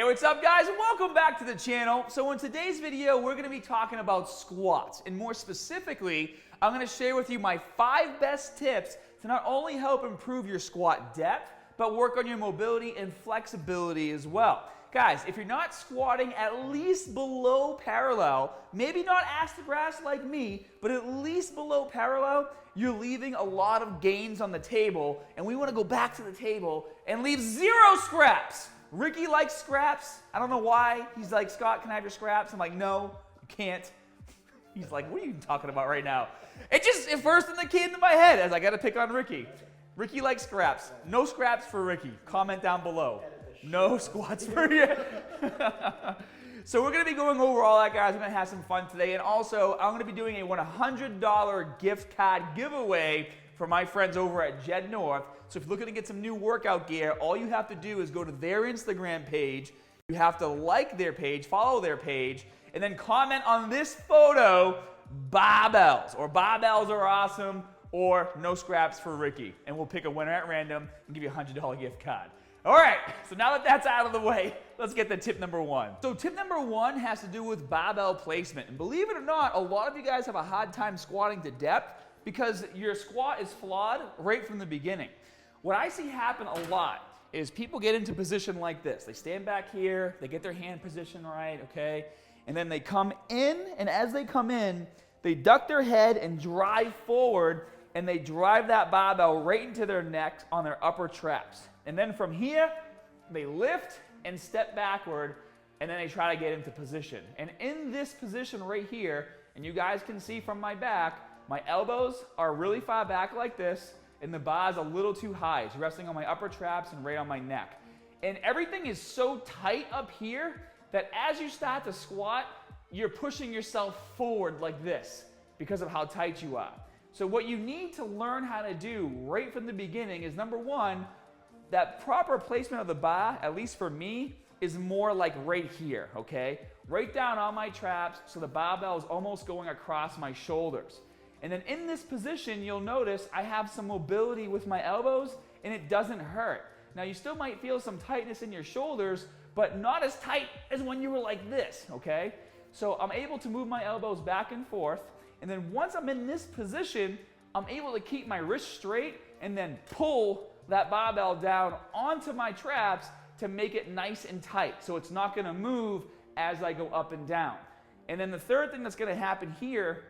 What's up guys, and welcome back to the channel. So in today's video, we're gonna be talking about squats, and more specifically, I'm gonna share with you my 5 best tips to not only help improve your squat depth, but work on your mobility and flexibility as well. Guys, if you're not squatting at least below parallel, maybe not ass to grass like me, but at least below parallel, you're leaving a lot of gains on the table, and we wanna go back to the table and leave 0 scraps. Ricky likes scraps. I don't know why. He's like, Scott, can I have your scraps? I'm like, no, you can't. He's like, what are you talking about right now? It first thing that came to my head as I got to pick on Ricky. Ricky likes scraps. No scraps for Ricky. Comment down below. No squats for you. So we're going to be going over all that, guys. We're going to have some fun today. And also, I'm going to be doing a $100 gift card giveaway for my friends over at Jed North. So if you're looking to get some new workout gear, all you have to do is go to their Instagram page. You have to like their page, follow their page, and then comment on this photo, barbells, or barbells are awesome, or no scraps for Ricky. And we'll pick a winner at random and give you a $100 gift card. All right, so now that that's out of the way, let's get to tip number 1. So tip number 1 has to do with barbell placement. And believe it or not, a lot of you guys have a hard time squatting to depth because your squat is flawed right from the beginning. What I see happen a lot is people get into position like this. They stand back here, they get their hand position right, okay? And then they come in, and as they come in, they duck their head and drive forward, and they drive that barbell right into their neck on their upper traps. And then from here, they lift and step backward, and then they try to get into position. And in this position right here, and you guys can see from my back, my elbows are really far back like this, and the bar's a little too high. It's resting on my upper traps and right on my neck. And everything is so tight up here that as you start to squat, you're pushing yourself forward like this because of how tight you are. So what you need to learn how to do right from the beginning is, number 1, that proper placement of the bar, at least for me, is more like right here, okay? Right down on my traps, so the barbell is almost going across my shoulders. And then in this position, you'll notice I have some mobility with my elbows, and it doesn't hurt. Now, you still might feel some tightness in your shoulders, but not as tight as when you were like this, okay? So I'm able to move my elbows back and forth, and then once I'm in this position, I'm able to keep my wrist straight and then pull that barbell down onto my traps to make it nice and tight, so it's not gonna move as I go up and down. And then the third thing that's gonna happen here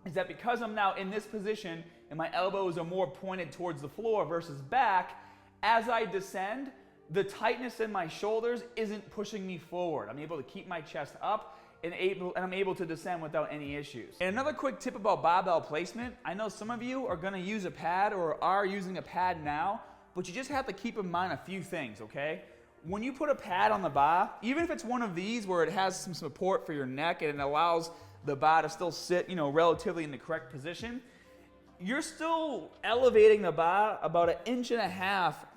is that because I'm now in this position and my elbows are more pointed towards the floor versus back, as I descend, the tightness in my shoulders isn't pushing me forward. I'm able to keep my chest up and I'm able to descend without any issues. And another quick tip about barbell placement, I know some of you are gonna use a pad or are using a pad now, but you just have to keep in mind a few things, okay? When you put a pad on the bar, even if it's one of these where it has some support for your neck and it allows the bar to still sit, relatively in the correct position, you're still elevating the bar about 1.5 inches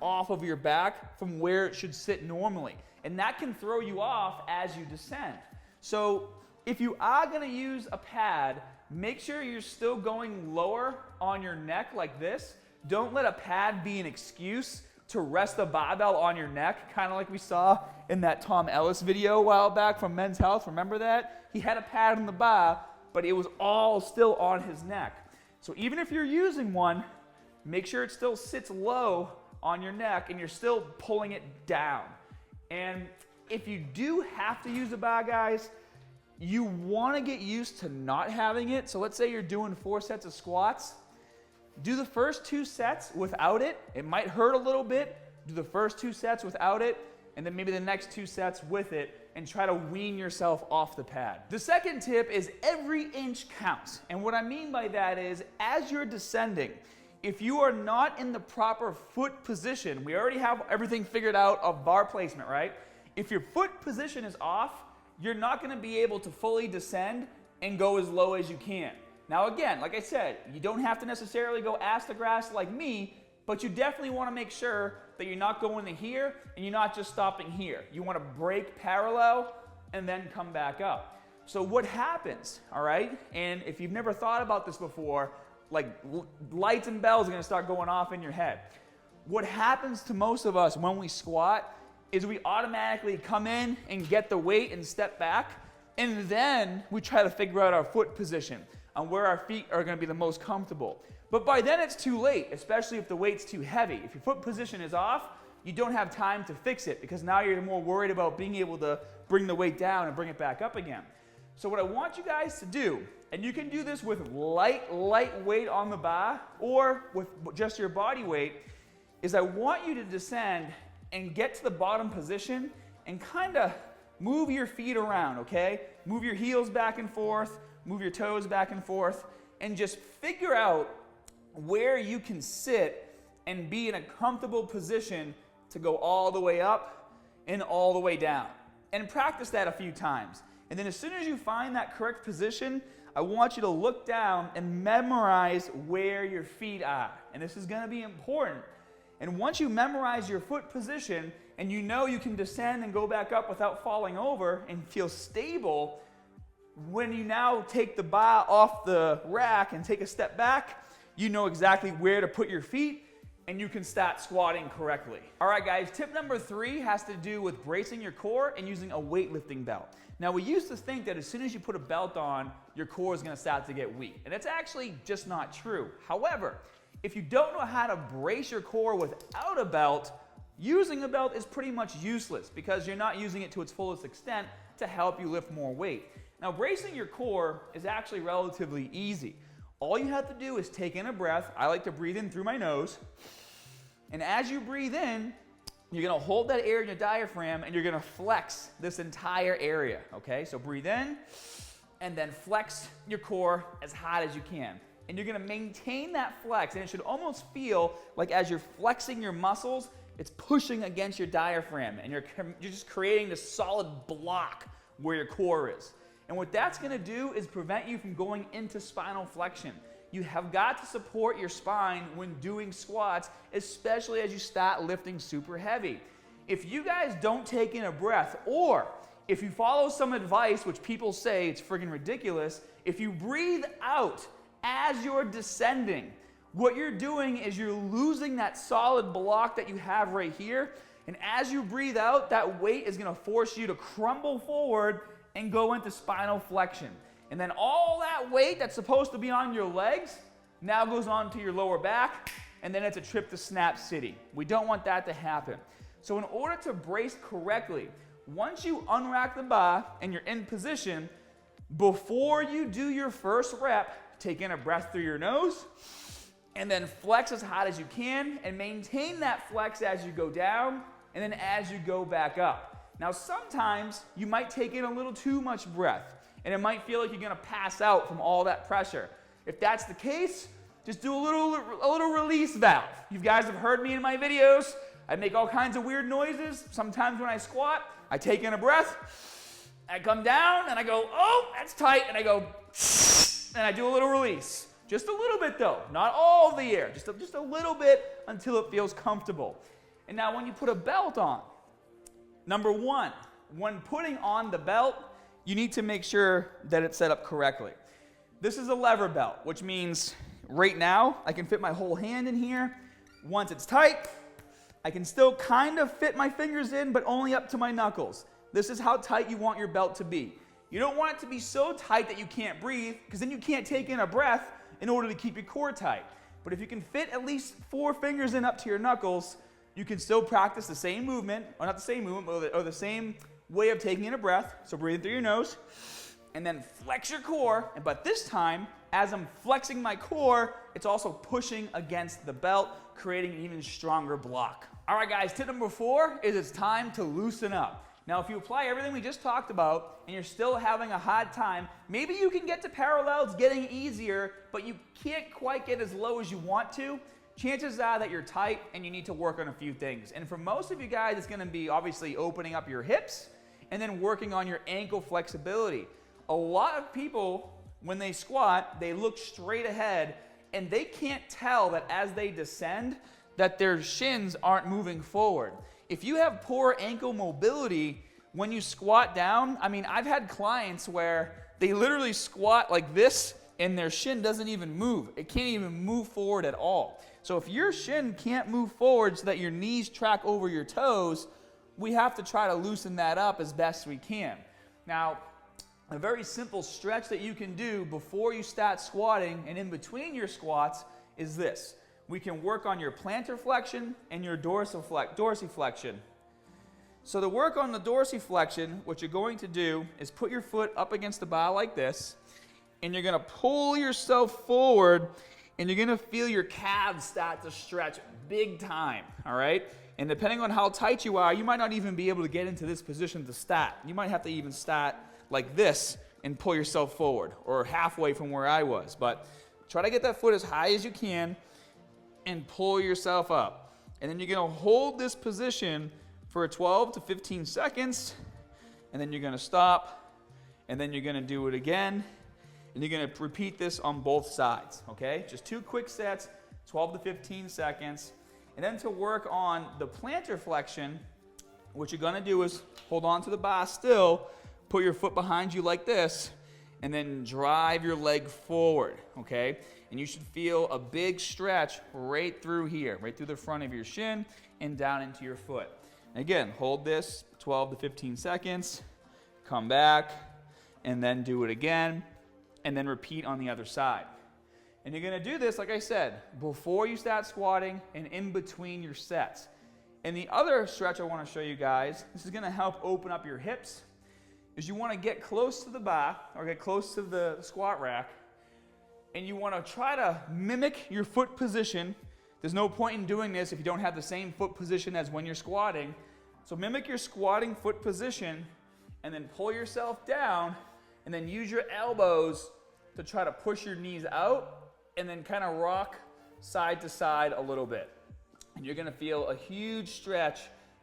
off of your back from where it should sit normally. And that can throw you off as you descend. So if you are gonna use a pad, make sure you're still going lower on your neck like this. Don't let a pad be an excuse to rest the barbell on your neck, kind of like we saw in that Tom Ellis video a while back from Men's Health. Remember that? He had a pad on the bar, but it was all still on his neck. So even if you're using one, make sure it still sits low on your neck and you're still pulling it down. And if you do have to use a bar, guys, you want to get used to not having it. So let's say you're doing 4 sets of squats. Do the first 2 sets without it. It might hurt a little bit. Do the first 2 sets without it, and then maybe the next 2 sets with it, and try to wean yourself off the pad. The second tip is every inch counts. And what I mean by that is, as you're descending, if you are not in the proper foot position, we already have everything figured out of bar placement, right? If your foot position is off, you're not gonna be able to fully descend and go as low as you can. Now again, like I said, you don't have to necessarily go ass to grass like me, but you definitely want to make sure that you're not going to here and you're not just stopping here. You want to break parallel and then come back up. So what happens, all right, and if you've never thought about this before, like lights and bells are going to start going off in your head. What happens to most of us when we squat is we automatically come in and get the weight and step back, and then we try to figure out our foot position on where our feet are going to be the most comfortable. But by then it's too late, especially if the weight's too heavy. If your foot position is off, you don't have time to fix it because now you're more worried about being able to bring the weight down and bring it back up again. So what I want you guys to do, and you can do this with light weight on the bar or with just your body weight, is I want you to descend and get to the bottom position and kind of move your feet around, okay? Move your heels back and forth, move your toes back and forth, and just figure out where you can sit and be in a comfortable position to go all the way up and all the way down. And practice that a few times. And then as soon as you find that correct position, I want you to look down and memorize where your feet are. And this is going to be important. And once you memorize your foot position and you know you can descend and go back up without falling over and feel stable, when you now take the bar off the rack and take a step back, you know exactly where to put your feet and you can start squatting correctly. All right, guys, tip number 3 has to do with bracing your core and using a weightlifting belt. Now, we used to think that as soon as you put a belt on, your core is going to start to get weak. And it's actually just not true. However, if you don't know how to brace your core without a belt, using a belt is pretty much useless because you're not using it to its fullest extent to help you lift more weight. Now, bracing your core is actually relatively easy. All you have to do is take in a breath. I like to breathe in through my nose. And as you breathe in, you're going to hold that air in your diaphragm and you're going to flex this entire area, okay? So breathe in and then flex your core as hard as you can. And you're going to maintain that flex, and it should almost feel like as you're flexing your muscles, it's pushing against your diaphragm, and you're just creating this solid block where your core is. And what that's going to do is prevent you from going into spinal flexion. You have got to support your spine when doing squats, especially as you start lifting super heavy. If you guys don't take in a breath, or if you follow some advice, which people say it's friggin' ridiculous, if you breathe out as you're descending, what you're doing is you're losing that solid block that you have right here. And as you breathe out, that weight is going to force you to crumble forward and go into spinal flexion. And then all that weight that's supposed to be on your legs now goes on to your lower back, and then it's a trip to Snap City. We don't want that to happen. So in order to brace correctly, once you unrack the bar and you're in position, before you do your first rep, take in a breath through your nose, and then flex as hard as you can, and maintain that flex as you go down, and then as you go back up. Now, sometimes you might take in a little too much breath, and it might feel like you're gonna pass out from all that pressure. If that's the case, just do a little release valve. You guys have heard me in my videos. I make all kinds of weird noises. Sometimes when I squat, I take in a breath, I come down, and I go, oh, that's tight, and I go, and I do a little release. Just a little bit though, not all of the air, just a little bit until it feels comfortable. And now when you put a belt on, number 1, when putting on the belt, you need to make sure that it's set up correctly. This is a lever belt, which means right now I can fit my whole hand in here. Once it's tight, I can still kind of fit my fingers in, but only up to my knuckles. This is how tight you want your belt to be. You don't want it to be so tight that you can't breathe, because then you can't take in a breath in order to keep your core tight. But if you can fit at least 4 fingers in up to your knuckles, you can still practice the same movement, or not the same movement, or the same way of taking in a breath. So breathe through your nose, and then flex your core. But this time, as I'm flexing my core, it's also pushing against the belt, creating an even stronger block. All right, guys, tip number 4 is it's time to loosen up. Now, if you apply everything we just talked about and you're still having a hard time, maybe you can get to parallels getting easier, but you can't quite get as low as you want to. Chances are that you're tight and you need to work on a few things. And for most of you guys, it's going to be obviously opening up your hips and then working on your ankle flexibility. A lot of people, when they squat, they look straight ahead and they can't tell that as they descend that their shins aren't moving forward. If you have poor ankle mobility, when you squat down, I mean, I've had clients where they literally squat like this and their shin doesn't even move. It can't even move forward at all. So if your shin can't move forward so that your knees track over your toes, we have to try to loosen that up as best we can. Now, a very simple stretch that you can do before you start squatting and in between your squats is this. We can work on your plantar flexion and your dorsiflexion. So to work on the dorsiflexion, what you're going to do is put your foot up against the bar like this, and you're going to pull yourself forward, and you're going to feel your calves start to stretch big time, all right? And depending on how tight you are, you might not even be able to get into this position to start. You might have to even start like this and pull yourself forward, or halfway from where I was. But try to get that foot as high as you can and pull yourself up. And then you're going to hold this position for 12 to 15 seconds, and then you're going to stop, and then you're going to do it again, and you're going to repeat this on both sides, okay? Just 2 quick sets, 12 to 15 seconds. And then to work on the plantar flexion, what you're going to do is hold on to the bar still, put your foot behind you like this, and then drive your leg forward, okay? And you should feel a big stretch right through here, right through the front of your shin and down into your foot. Again, hold this 12 to 15 seconds, come back, and then do it again, and then repeat on the other side. And you're going to do this, like I said, before you start squatting and in between your sets. And the other stretch I want to show you guys, this is going to help open up your hips, is you want to get close to the bar or get close to the squat rack, and you want to try to mimic your foot position. There's no point in doing this if you don't have the same foot position as when you're squatting. So mimic your squatting foot position, and then pull yourself down, and then use your elbows to try to push your knees out, and then kind of rock side to side a little bit. And you're going to feel a huge stretch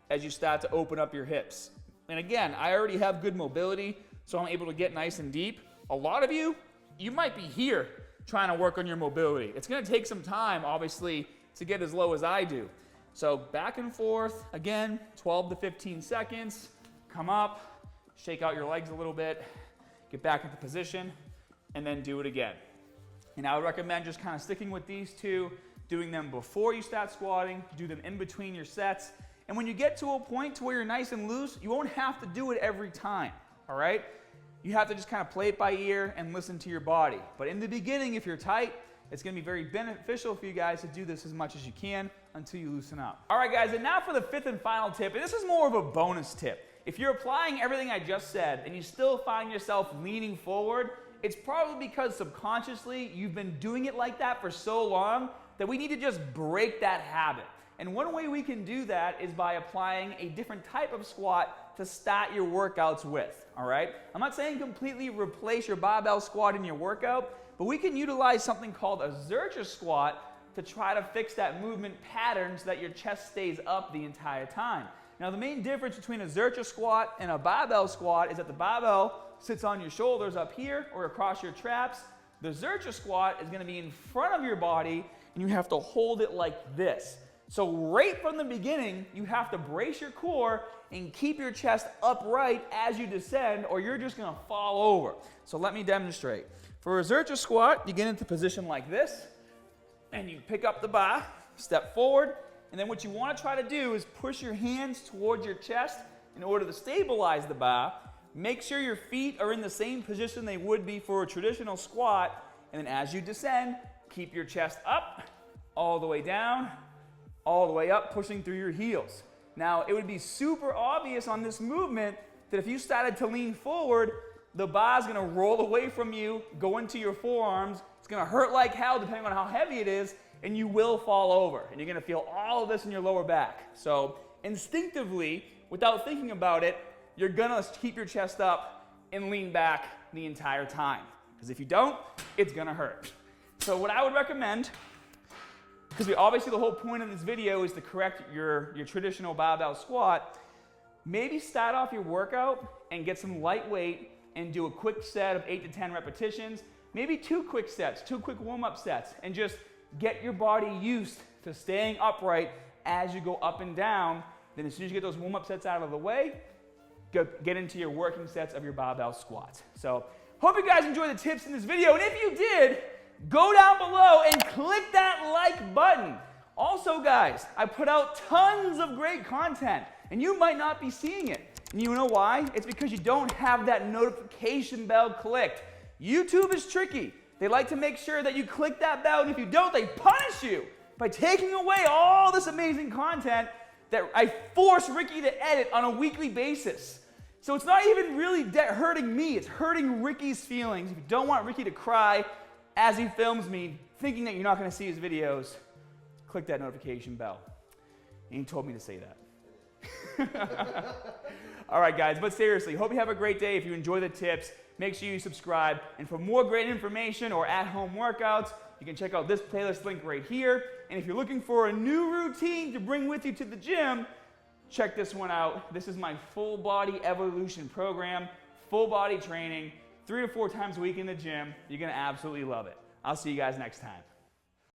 as you start to open up your hips. And again, I already have good mobility, so I'm able to get nice and deep. A lot of you, you might be here trying to work on your mobility. It's going to take some time, obviously, to get as low as I do. So back and forth, again, 12 to 15 seconds. Come up, shake out your legs a little bit, get back into position, and then do it again. And I would recommend just kind of sticking with these two, doing them before you start squatting, do them in between your sets. And when you get to a point to where you're nice and loose, you won't have to do it every time, all right? You have to just kind of play it by ear and listen to your body. But in the beginning, if you're tight, it's going to be very beneficial for you guys to do this as much as you can until you loosen up. All right, guys, and now for the 5th and final tip, and this is more of a bonus tip. If you're applying everything I just said and you still find yourself leaning forward, it's probably because subconsciously you've been doing it like that for so long that we need to just break that habit. And one way we can do that is by applying a different type of squat to start your workouts with, all right? I'm not saying completely replace your barbell squat in your workout, but we can utilize something called a Zercher squat to try to fix that movement pattern so that your chest stays up the entire time. Now, the main difference between a Zercher squat and a barbell squat is that the barbell sits on your shoulders up here or across your traps. The Zercher squat is going to be in front of your body, and you have to hold it like this. So right from the beginning, you have to brace your core and keep your chest upright as you descend, or you're just going to fall over. So let me demonstrate. For a Zercher squat, you get into position like this, and you pick up the bar, step forward, and then what you want to try to do is push your hands towards your chest in order to stabilize the bar. Make sure your feet are in the same position they would be for a traditional squat, and then as you descend, keep your chest up, all the way down, all the way up, pushing through your heels. Now, it would be super obvious on this movement that if you started to lean forward, the bar's going to roll away from you, go into your forearms. It's going to hurt like hell depending on how heavy it is, and you will fall over. And you're going to feel all of this in your lower back. So instinctively, without thinking about it, you're going to keep your chest up and lean back the entire time. Because if you don't, it's going to hurt. So what I would recommend, because obviously the whole point of this video is to correct your traditional barbell squat, maybe start off your workout and get some light weight and do a quick set of 8 to 10 repetitions, maybe 2 quick sets, 2 quick warm-up sets, and just get your body used to staying upright as you go up and down. Then as soon as you get those warm-up sets out of the way, get into your working sets of your barbell squats. So hope you guys enjoyed the tips in this video, and if you did, go down below and click that like button. Also, guys, I put out tons of great content. and you might not be seeing it. And you know why? It's because you don't have that notification bell clicked. YouTube is tricky. They like to make sure that you click that bell, and if you don't, they punish you by taking away all this amazing content that I force Ricky to edit on a weekly basis. So it's not even really hurting me, it's hurting Ricky's feelings. If you don't want Ricky to cry as he films me, thinking that you're not going to see his videos, click that notification bell. And he told me to say that. All right, guys, but seriously, hope you have a great day. If you enjoy the tips, make sure you subscribe. And for more great information or at-home workouts, you can check out this playlist link right here. And if you're looking for a new routine to bring with you to the gym, check this one out. This is my full body evolution program, full body training, 3 to 4 times a week in the gym. You're going to absolutely love it. I'll see you guys next time.